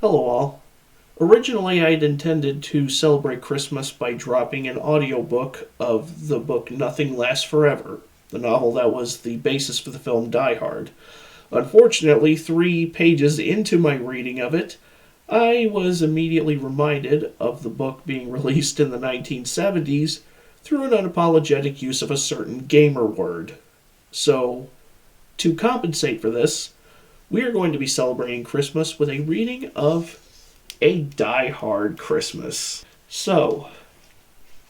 Hello all. Originally, I'd intended to celebrate Christmas by dropping an audiobook of the book Nothing Lasts Forever, the novel that was the basis for the film Die Hard. Unfortunately, 3 pages into my reading of it, I was immediately reminded of the book being released in the 1970s through an unapologetic use of a certain gamer word. So, to compensate for this, we are going to be celebrating Christmas with a reading of A Die Hard Christmas. So,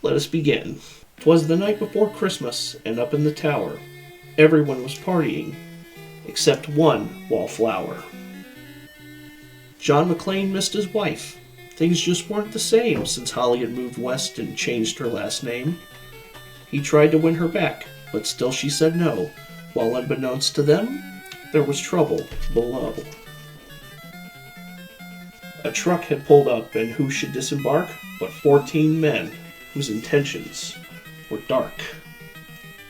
let us begin. 'Twas the night before Christmas, and up in the tower, everyone was partying, except one wallflower. John McClane missed his wife. Things just weren't the same since Holly had moved west and changed her last name. He tried to win her back, but still she said no, while unbeknownst to them, there was trouble below. A truck had pulled up, and who should disembark but 14 men whose intentions were dark.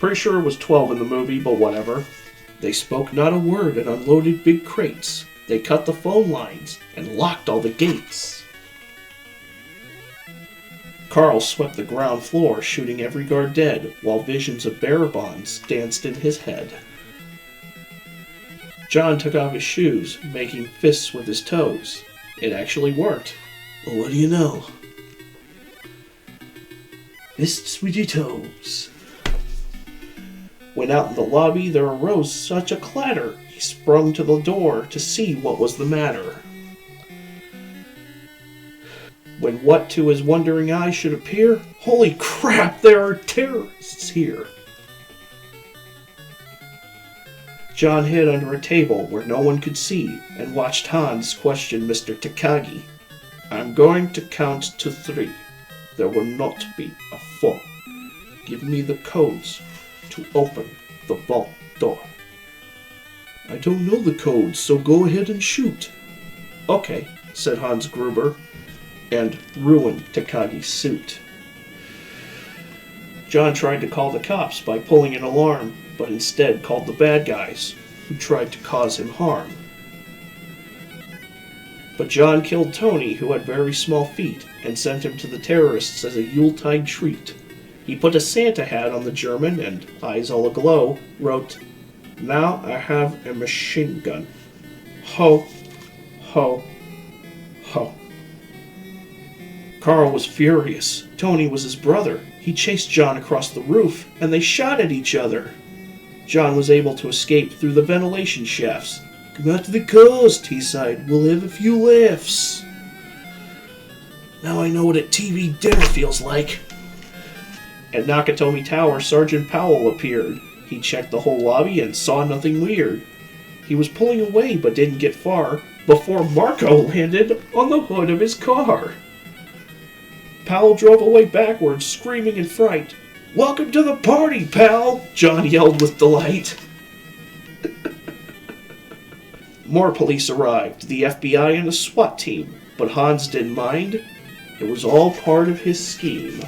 Pretty sure it was 12 in the movie, but whatever. They spoke not a word and unloaded big crates. They cut the phone lines and locked all the gates. Carl swept the ground floor, shooting every guard dead, while visions of bearer bonds danced in his head. John took off his shoes, making fists with his toes. It actually worked. Well, what do you know? Fists with your toes. When out in the lobby there arose such a clatter, he sprung to the door to see what was the matter. When what to his wondering eyes should appear, holy crap, there are terrorists here! John hid under a table where no one could see and watched Hans question Mr. Takagi. I'm going to count to 3. There will not be a 4. Give me the codes to open the vault door. I don't know the codes, so go ahead and shoot. Okay, said Hans Gruber, and ruined Takagi's suit. John tried to call the cops by pulling an alarm, but instead called the bad guys, who tried to cause him harm. But John killed Tony, who had very small feet, and sent him to the terrorists as a Yuletide treat. He put a Santa hat on the German and, eyes all aglow, wrote, Now I have a machine gun. Ho, ho, ho. Carl was furious. Tony was his brother. He chased John across the roof, and they shot at each other. John was able to escape through the ventilation shafts. Come out to the coast, he sighed. We'll have a few laughs. Now I know what a TV dinner feels like. At Nakatomi Tower, Sergeant Powell appeared. He checked the whole lobby and saw nothing weird. He was pulling away but didn't get far before Marco landed on the hood of his car. Powell drove away backwards, screaming in fright. Welcome to the party, pal! John yelled with delight. More police arrived, the FBI and a SWAT team, but Hans didn't mind. It was all part of his scheme.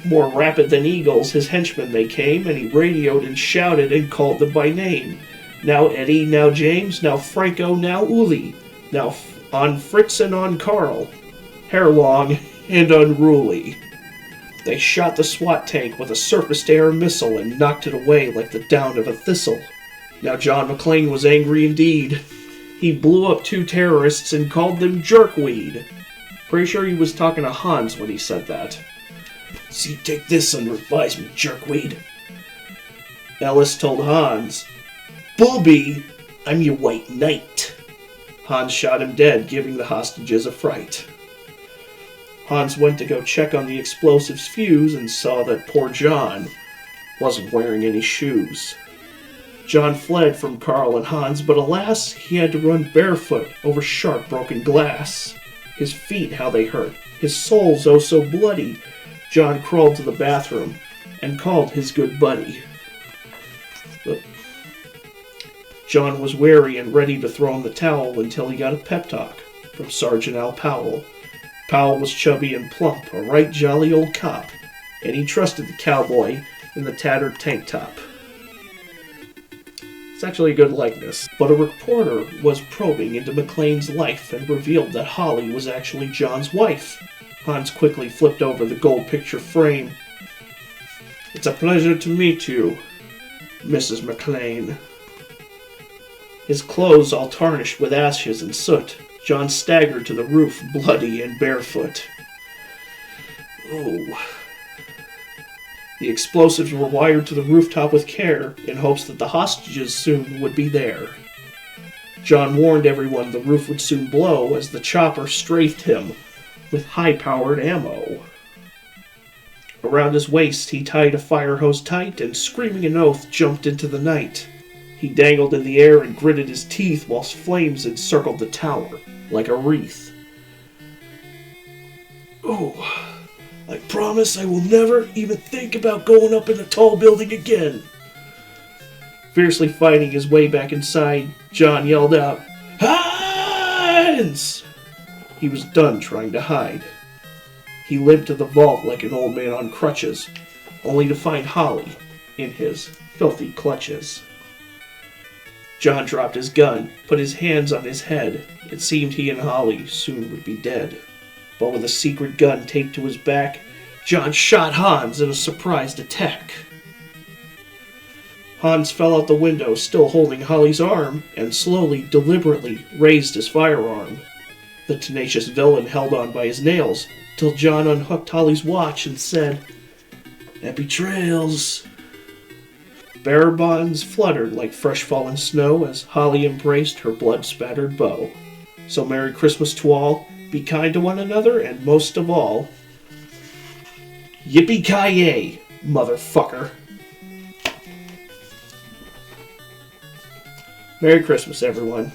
More rapid than eagles, his henchmen they came, and he radioed and shouted and called them by name. Now Eddie, now James, now Franco, now Uli. Now on Fritz and on Carl. Hair long and unruly. They shot the SWAT tank with a surface-to-air missile and knocked it away like the down of a thistle. Now John McClane was angry indeed. He blew up 2 terrorists and called them jerkweed. Pretty sure he was talking to Hans when he said that. See, take this under advisement, jerkweed. Ellis told Hans, Booby, I'm your white knight. Hans shot him dead, giving the hostages a fright. Hans went to go check on the explosives fuse and saw that poor John wasn't wearing any shoes. John fled from Carl and Hans, but alas, he had to run barefoot over sharp broken glass. His feet, how they hurt. His soles, oh so bloody. John crawled to the bathroom and called his good buddy. But John was wary and ready to throw in the towel until he got a pep talk from Sergeant Al Powell. Powell was chubby and plump, a right jolly old cop, and he trusted the cowboy in the tattered tank top. It's actually a good likeness. But a reporter was probing into McLean's life and revealed that Holly was actually John's wife. Hans quickly flipped over the gold picture frame. "It's a pleasure to meet you, Mrs. McLean." His clothes all tarnished with ashes and soot, John staggered to the roof, bloody and barefoot. Oh. The explosives were wired to the rooftop with care, in hopes that the hostages soon would be there. John warned everyone the roof would soon blow as the chopper strafed him with high-powered ammo. Around his waist he tied a fire hose tight and, screaming an oath, jumped into the night. He dangled in the air and gritted his teeth whilst flames encircled the tower like a wreath. "Oh, I promise I will never even think about going up in a tall building again." Fiercely fighting his way back inside, John yelled out, "Hans!" He was done trying to hide. He limped to the vault like an old man on crutches, only to find Holly in his filthy clutches. John dropped his gun, put his hands on his head. It seemed he and Holly soon would be dead. But with a secret gun taped to his back, John shot Hans in a surprised attack. Hans fell out the window, still holding Holly's arm, and slowly, deliberately raised his firearm. The tenacious villain held on by his nails, till John unhooked Holly's watch and said, "Happy trails." Bearer bonds fluttered like fresh fallen snow as Holly embraced her blood-spattered bow. So Merry Christmas to all, be kind to one another, and most of all, yippee-ki-yay, motherfucker. Merry Christmas, everyone.